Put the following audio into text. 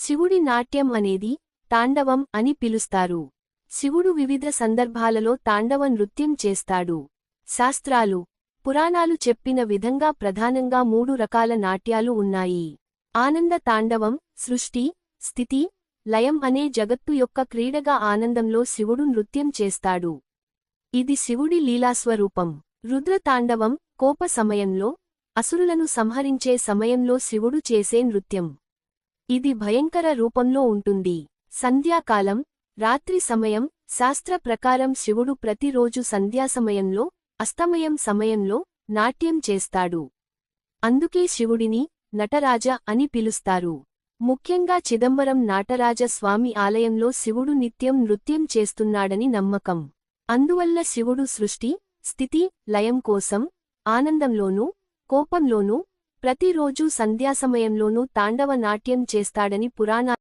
శివుడి నాట్యం అనేది తాండవం అని పిలుస్తారు. శివుడు వివిధ సందర్భాలలో తాండవ నృత్యం చేస్తాడు. శాస్త్రాలు, పురాణాలు చెప్పిన విధంగా ప్రధానంగా 3 రకాల నాట్యాలు ఉన్నాయి. ఆనంద తాండవం, సృష్టి, స్థితి, లయం అనే జగత్తు యొక్క క్రీడగా ఆనందంలో శివుడు నృత్యం చేస్తాడు. ఇది శివుడి లీలాస్వరూపం. రుద్ర తాండవం, కోప సమయంలో, అసురులను సంహరించే సమయంలో శివుడు చేసే నృత్యం. ఇది భయంకర రూపంలో ఉంటుంది. సంధ్యాకాలం, రాత్రి సమయం, శాస్త్ర ప్రకారం శివుడు ప్రతిరోజు సంధ్యాసమయంలో, అస్తమయం సమయంలో నాట్యం చేస్తాడు. అందుకే శివుడిని నటరాజ అని పిలుస్తారు. ముఖ్యంగా చిదంబరం నాటరాజ స్వామి ఆలయంలో శివుడు నిత్యం నృత్యం చేస్తున్నాడని నమ్మకం. అందువల్ల శివుడు సృష్టి, స్థితి, లయం కోసం ఆనందంలోనూ, కోపంలోనూ, ప్రతిరోజూ సంధ్యాసమయంలోనూ తాండవ నాట్యం చేస్తాడని పురాణాలు